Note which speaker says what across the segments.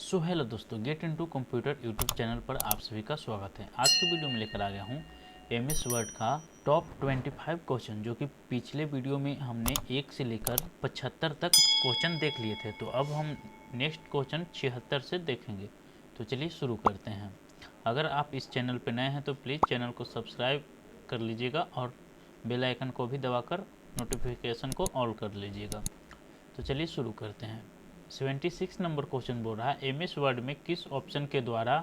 Speaker 1: So hello दोस्तों, get into computer YouTube channel पर आप सभी का स्वागत है। आज की वीडियो में लेकर आ गया हूँ एमएस वर्ड का टॉप 25 क्वेश्चन, जो कि पिछले वीडियो में हमने 1 से लेकर 75 तक क्वेश्चन देख लिए थे। तो अब हम नेक्स्ट क्वेश्चन 76 से देखेंगे। तो चलिए शुरू करते हैं। अगर आप इस चैनल पर नए हैं तो प्लीज़ चैनल को सब्सक्राइब कर लीजिएगा और बेल आइकन को भी दबाकर नोटिफिकेशन को ऑल कर लीजिएगा। तो चलिए शुरू करते हैं। 76 नंबर क्वेश्चन बोल रहा है, एमएस वर्ड में किस ऑप्शन के द्वारा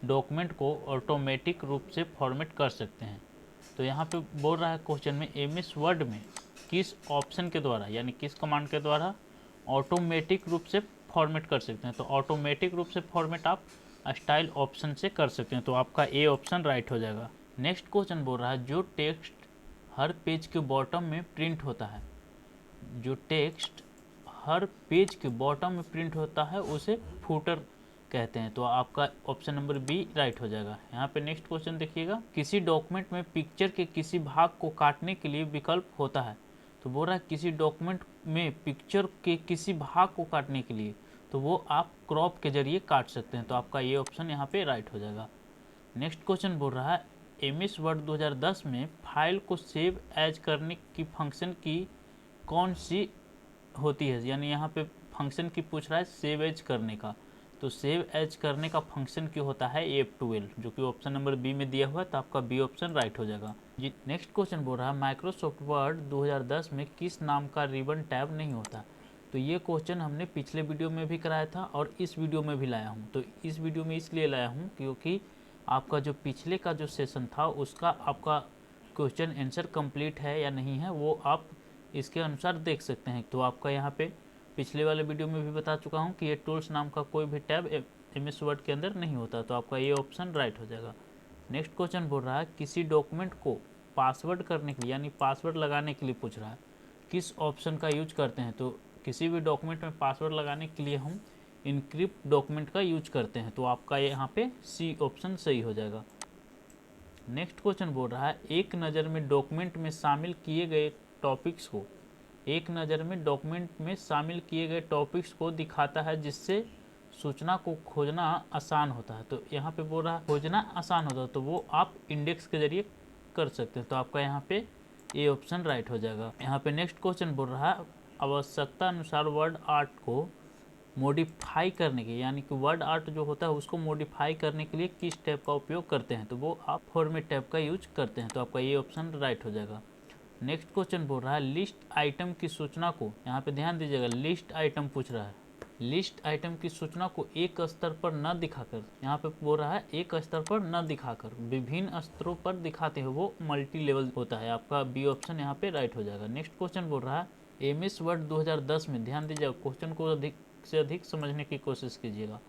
Speaker 1: डॉक्यूमेंट को ऑटोमेटिक रूप से फॉर्मेट कर सकते हैं। तो यहाँ पे बोल रहा है क्वेश्चन में एमएस वर्ड में किस ऑप्शन के द्वारा यानी किस कमांड के द्वारा ऑटोमेटिक रूप से फॉर्मेट कर सकते हैं। तो ऑटोमेटिक रूप से फॉर्मेट आप स्टाइल ऑप्शन से कर सकते हैं। तो आपका ए ऑप्शन राइट हो जाएगा। नेक्स्ट क्वेश्चन बोल रहा है, जो टेक्स्ट हर पेज के बॉटम में प्रिंट होता है, जो टेक्स्ट हर पेज के बॉटम में प्रिंट होता है उसे फूटर कहते हैं। तो आपका ऑप्शन नंबर बी राइट हो जाएगा। यहाँ पे नेक्स्ट क्वेश्चन देखिएगा, किसी डॉक्यूमेंट में पिक्चर के किसी भाग को काटने के लिए विकल्प होता है। तो बोल रहा है किसी डॉक्यूमेंट में पिक्चर के किसी भाग को काटने के लिए, तो वो आप क्रॉप के जरिए काट सकते हैं। तो आपका ये ऑप्शन यहाँ पे राइट हो जाएगा। नेक्स्ट क्वेश्चन बोल रहा है, एमएस वर्ड 2010 में फाइल को सेव एज करने की फंक्शन की कौन सी होती है। यानी यहाँ पे फंक्शन की पूछ रहा है सेव एज करने का। तो सेव एज करने का फंक्शन की होता है F12, जो कि ऑप्शन नंबर बी में दिया हुआ है। तो आपका बी ऑप्शन राइट हो जाएगा जी। नेक्स्ट क्वेश्चन बोल रहा है, माइक्रोसॉफ्ट वर्ड 2010 में किस नाम का रिबन टैब नहीं होता। तो ये क्वेश्चन हमने पिछले वीडियो में भी कराया था और इस वीडियो में भी लाया हूँ। तो इस वीडियो में इसलिए लाया हूँ क्योंकि आपका जो पिछले का जो सेशन था उसका आपका क्वेश्चन आंसर कंप्लीट है या नहीं है वो आप इसके अनुसार देख सकते हैं। तो आपका यहाँ पे पिछले वाले वीडियो में भी बता चुका हूँ कि ये टूल्स नाम का कोई भी टैब एमएस वर्ड के अंदर नहीं होता। तो आपका ये ऑप्शन राइट हो जाएगा। नेक्स्ट क्वेश्चन बोल रहा है, किसी डॉक्यूमेंट को पासवर्ड करने के लिए यानी पासवर्ड लगाने के लिए पूछ रहा है, किस ऑप्शन का यूज करते हैं। तो किसी भी डॉक्यूमेंट में पासवर्ड लगाने के लिए हम इनक्रिप्ट डॉक्यूमेंट का यूज करते हैं। तो आपका यहाँ पे सी ऑप्शन सही हो जाएगा। नेक्स्ट क्वेश्चन बोल रहा है, एक नज़र में डॉक्यूमेंट में शामिल किए गए टॉपिक्स को, एक नज़र में डॉक्यूमेंट में शामिल किए गए टॉपिक्स को दिखाता है जिससे सूचना को खोजना आसान होता है। तो यहाँ पे बोल रहा है खोजना आसान होता है, तो वो आप इंडेक्स के जरिए कर सकते हैं। तो आपका यहाँ पे ए ऑप्शन राइट हो जाएगा। यहाँ पे नेक्स्ट क्वेश्चन बोल रहा है, आवश्यकता अनुसार वर्ड आर्ट को मॉडिफाई करने के यानी कि वर्ड आर्ट जो होता है उसको मॉडिफाई करने के लिए किस टैब का उपयोग करते हैं। तो वो आप फॉर्मेट टैब का यूज करते हैं। तो आपका ये ऑप्शन राइट हो जाएगा। नेक्स्ट क्वेश्चन बोल रहा है, लिस्ट आइटम की सूचना को, यहाँ पे ध्यान दीजिएगा, लिस्ट आइटम पूछ रहा है, लिस्ट आइटम की सूचना को एक स्तर पर न दिखाकर, यहाँ पे बोल रहा है एक स्तर पर न दिखाकर विभिन्न स्तरों पर दिखाते हैं, वो मल्टी लेवल होता है। आपका बी ऑप्शन यहाँ पे राइट हो जाएगा। नेक्स्ट क्वेश्चन बोल रहा है, एमएस वर्ड 2010 में, ध्यान दीजिएगा क्वेश्चन को अधिक से अधिक समझने की कोशिश कीजिएगा।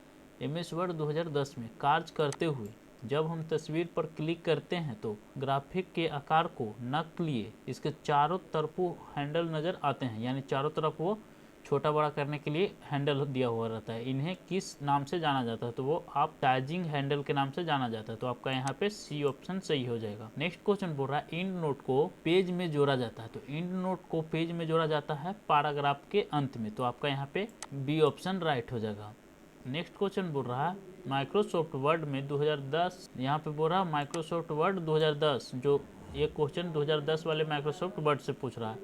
Speaker 1: एमएस वर्ड 2010 में कार्य करते हुए जब हम तस्वीर पर क्लिक करते हैं तो ग्राफिक के आकार को न लिए इसके चारों तरफों हैंडल नज़र आते हैं, यानी चारों तरफ वो छोटा बड़ा करने के लिए हैंडल दिया हुआ रहता है। इन्हें किस नाम से जाना जाता है। तो वो आप साइजिंग हैंडल के नाम से जाना जाता है। तो आपका यहाँ पे सी ऑप्शन सही हो जाएगा। नेक्स्ट क्वेश्चन बोल रहा है, इंड नोट को पेज में जोड़ा जाता है। तो इंड नोट को पेज में जोड़ा जाता है पैराग्राफ के अंत में। तो आपका यहाँ पे बी ऑप्शन राइट हो जाएगा। नेक्स्ट क्वेश्चन बोल रहा है, माइक्रोसॉफ्ट वर्ड में 2010, यहाँ पे बोल रहा है माइक्रोसॉफ्ट वर्ड 2010, जो ये क्वेश्चन 2010 वाले माइक्रोसॉफ्ट वर्ड से पूछ रहा है।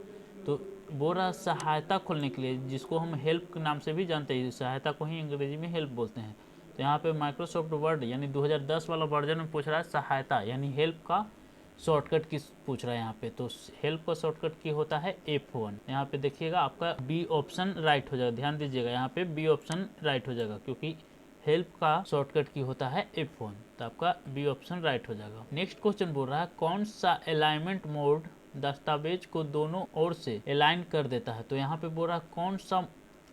Speaker 1: तो बोल रहा है सहायता खोलने के लिए, जिसको हम हेल्प के नाम से भी जानते हैं, सहायता को ही अंग्रेजी में हेल्प बोलते हैं। तो यहाँ पे माइक्रोसॉफ्ट वर्ड यानी 2010 वाला वर्जन में पूछ रहा है सहायता यानी हेल्प का शॉर्टकट की पूछ रहा है यहाँ पे। तो हेल्प का शॉर्टकट की होता है F1। यहाँ पे देखिएगा आपका बी ऑप्शन राइट हो जाएगा। ध्यान दीजिएगा यहाँ पे बी ऑप्शन राइट हो जाएगा क्योंकि हेल्प का शॉर्टकट की होता है F1। तो आपका बी ऑप्शन राइट हो जाएगा। नेक्स्ट क्वेश्चन बोल रहा है, कौन सा अलाइनमेंट मोड दस्तावेज को दोनों ओर से अलाइन कर देता है। तो यहाँ पे बोल रहा है कौन सा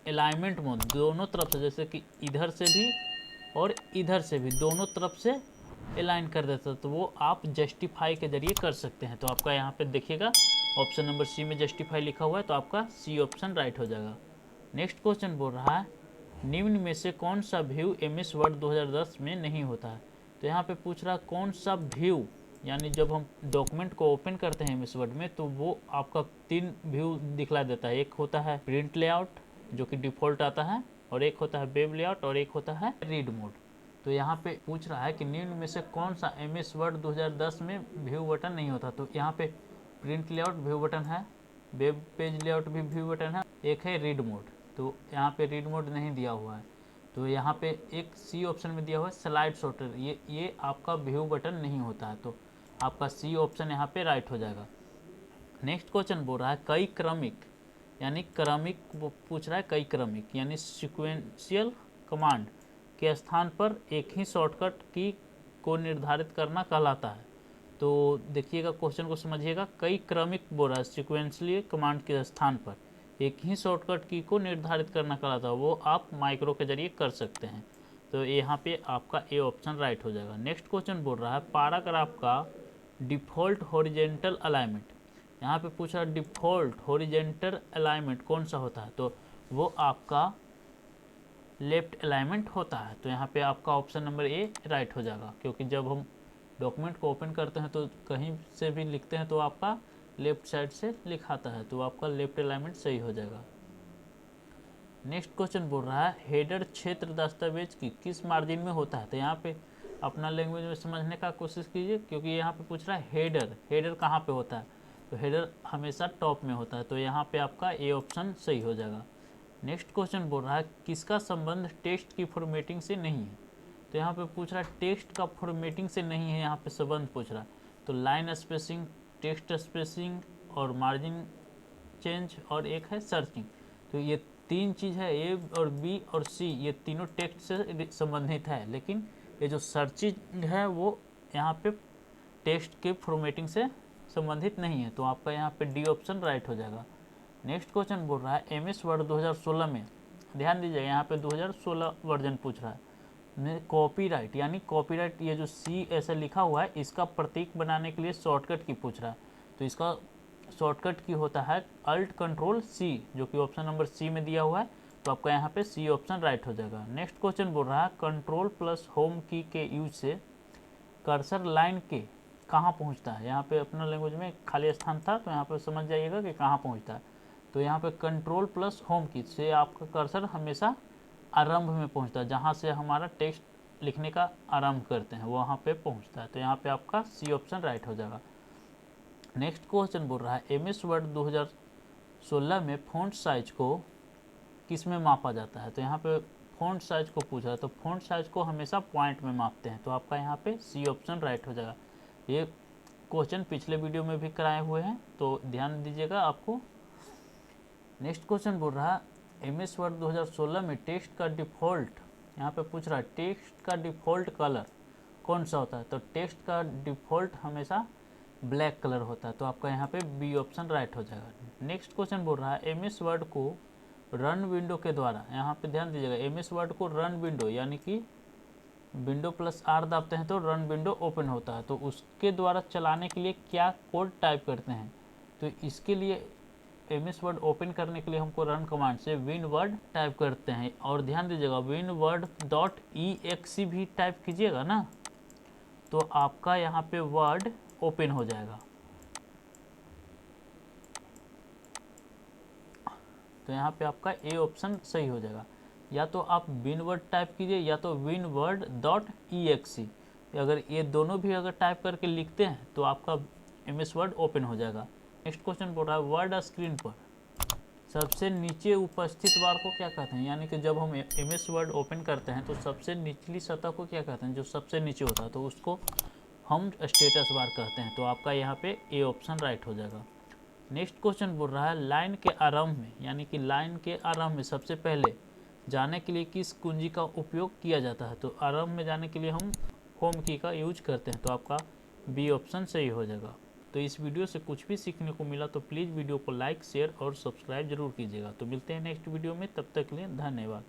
Speaker 1: अलाइनमेंट मोड दोनों तरफ से, जैसे कि इधर से भी और इधर से भी दोनों तरफ से अलाइन कर देता है। तो वो आप जस्टिफाई के जरिए कर सकते हैं। तो आपका यहाँ पे देखिएगा ऑप्शन नंबर सी में जस्टिफाई लिखा हुआ है। तो आपका सी ऑप्शन राइट हो जाएगा। नेक्स्ट क्वेश्चन बोल रहा है, निम्न में से कौन सा व्यू एमएस वर्ड 2010 में नहीं होता है। तो यहाँ पे पूछ रहा है कौन सा व्यू, यानी जब हम डॉक्यूमेंट को ओपन करते हैं एमएस वर्ड में तो वो आपका 3 व्यू दिखला देता है। एक होता है प्रिंट लेआउट जो कि डिफ़ॉल्ट आता है, और एक होता है वेब लेआउट और एक होता है रीड मोड। तो यहाँ पे पूछ रहा है कि निम्न में से कौन सा MS वर्ड 2010 में व्यू बटन नहीं होता। तो यहाँ पे प्रिंट लेआउट व्यू बटन है, वेब पेज लेआउट भी व्यू बटन है, एक है रीड मोड। तो यहाँ पे रीड मोड नहीं दिया हुआ है। तो यहाँ पे एक सी ऑप्शन में दिया हुआ है स्लाइड सॉर्टर, ये आपका व्यू बटन नहीं होता है। तो आपका सी ऑप्शन यहाँ पे राइट हो जाएगा। नेक्स्ट क्वेश्चन बोल रहा है कई क्रमिक, यानी क्रमिक वो पूछ रहा है कई क्रमिक यानी सिक्वेंशियल कमांड के स्थान पर एक ही शॉर्टकट की को निर्धारित करना कहलाता है। तो देखिएगा क्वेश्चन को समझिएगा, कई क्रमिक बोल रहा है सिक्वेंशियल कमांड के स्थान पर एक ही शॉर्टकट की को निर्धारित करना कहलाता है, वो आप माइक्रो के जरिए कर सकते हैं। तो यहाँ पे आपका ए ऑप्शन राइट हो जाएगा। नेक्स्ट क्वेश्चन बोल रहा है पैराग्राफ का डिफ़ॉल्ट हॉरिजेंटल अलाइनमेंट, यहाँ पे पूछा डिफ़ॉल्ट हॉरिजेंटल अलाइनमेंट कौन सा होता है। तो वो आपका लेफ्ट अलाइनमेंट होता है। तो यहाँ पे आपका ऑप्शन नंबर ए राइट हो जाएगा, क्योंकि जब हम डॉक्यूमेंट को ओपन करते हैं तो कहीं से भी लिखते हैं तो आपका लेफ्ट साइड से लिखाता है, तो आपका लेफ्ट अलाइनमेंट सही हो जाएगा। नेक्स्ट क्वेश्चन बोल रहा है हेडर क्षेत्र दस्तावेज की किस मार्जिन में होता है। तो यहाँ पे अपना लैंग्वेज में समझने का कोशिश कीजिए, क्योंकि यहाँ पे पूछ रहा है हेडर कहाँ पे होता है। तो हेडर हमेशा टॉप में होता है। तो यहाँ पे आपका ए ऑप्शन सही हो जाएगा। नेक्स्ट क्वेश्चन बोल रहा है किसका संबंध टेक्स्ट की फॉर्मेटिंग से नहीं है। तो यहाँ पे पूछ रहा है टेक्स्ट का फॉर्मेटिंग से नहीं है, यहाँ पे संबंध पूछ रहा है। तो लाइन स्पेसिंग, टेक्स्ट स्पेसिंग और मार्जिन चेंज और एक है सर्चिंग। तो ये तीन चीज़ है, ए और बी और सी, ये तीनों टेक्स्ट से संबंधित है, लेकिन ये जो सर्चिंग है वो यहाँ पे टेक्स्ट के फॉर्मेटिंग से संबंधित नहीं है। तो आपका यहाँ पे डी ऑप्शन राइट हो जाएगा। नेक्स्ट क्वेश्चन बोल रहा है MS वर्ड 2016 में, ध्यान दीजिएगा यहाँ पे 2016 वर्जन पूछ रहा है, कॉपीराइट यानी कॉपीराइट, ये जो सी ऐसा लिखा हुआ है इसका प्रतीक बनाने के लिए शॉर्टकट की पूछ रहा है। तो इसका शॉर्टकट की होता है अल्ट कंट्रोल सी, जो कि ऑप्शन नंबर सी में दिया हुआ है। तो आपका यहाँ पे सी ऑप्शन राइट हो जाएगा। नेक्स्ट क्वेश्चन बोल रहा है कंट्रोल प्लस होम की के यूज से कर्सर लाइन के कहाँ पहुँचता है। यहाँ पे अपना लैंग्वेज में खाली स्थान था, तो यहाँ पे समझ जाइएगा कि कहाँ पहुँचता है। तो यहाँ पे कंट्रोल प्लस होम की से आपका कर्सर हमेशा आरंभ में पहुँचता है, जहाँ से हमारा टेक्स्ट लिखने का आरंभ करते हैं वहाँ पे पहुँचता है। तो यहाँ पे आपका सी ऑप्शन राइट हो जाएगा। नेक्स्ट क्वेश्चन बोल रहा है MS वर्ड 2016 में फ़ॉन्ट साइज को किस में मापा जाता है। तो यहाँ पे फ़ॉन्ट साइज को पूछा है, तो फ़ॉन्ट साइज को हमेशा पॉइंट में मापते हैं। तो आपका यहाँ पे सी ऑप्शन राइट हो जाएगा। ये क्वेश्चन पिछले वीडियो में भी कराए हुए हैं, तो ध्यान दीजिएगा आपको। नेक्स्ट क्वेश्चन बोल रहा है MS वर्ड 2016 में टेक्स्ट का डिफ़ॉल्ट, यहाँ पे पूछ रहा है टेक्स्ट का डिफ़ॉल्ट कलर कौन सा होता है। तो टेक्स्ट का डिफ़ॉल्ट हमेशा ब्लैक कलर होता है। तो आपका यहाँ पे बी ऑप्शन राइट हो जाएगा। नेक्स्ट क्वेश्चन बोल रहा है MS वर्ड को रन विंडो के द्वारा, यहाँ पे ध्यान दीजिएगा MS वर्ड को रन विंडो यानी कि विंडो प्लस R दबाते हैं तो रन विंडो ओपन होता है। तो उसके द्वारा चलाने के लिए क्या कोड टाइप करते हैं। तो इसके लिए MS वर्ड ओपन करने के लिए हमको रन कमांड से विन वर्ड टाइप करते हैं। और ध्यान दीजिएगा विन वर्ड .exe भी टाइप कीजिएगा ना, तो आपका यहाँ पे वर्ड ओपन हो जाएगा। तो यहाँ पे आपका ए ऑप्शन सही हो जाएगा। या तो आप विन वर्ड टाइप कीजिए या तो विन वर्ड .exe, अगर ये दोनों भी अगर टाइप करके लिखते हैं तो आपका MS वर्ड ओपन हो जाएगा। नेक्स्ट क्वेश्चन बोल रहा है वर्ड स्क्रीन पर सबसे नीचे उपस्थित बार को क्या कहते हैं। यानी कि जब हम MS वर्ड ओपन करते हैं तो सबसे निचली सतह को क्या कहते हैं, जो सबसे नीचे होता है, तो उसको हम स्टेटस बार कहते हैं। तो आपका यहाँ पे ए ऑप्शन राइट हो जाएगा। नेक्स्ट क्वेश्चन बोल रहा है लाइन के आरंभ में, यानी कि लाइन के आरंभ में सबसे पहले जाने के लिए किस कुंजी का उपयोग किया जाता है। तो आरंभ में जाने के लिए हम होम की का यूज करते हैं। तो आपका बी ऑप्शन सही हो जाएगा। तो इस वीडियो से कुछ भी सीखने को मिला तो प्लीज़ वीडियो को लाइक, शेयर और सब्सक्राइब जरूर कीजिएगा। तो मिलते हैं नेक्स्ट वीडियो में, तब तक के लिए धन्यवाद।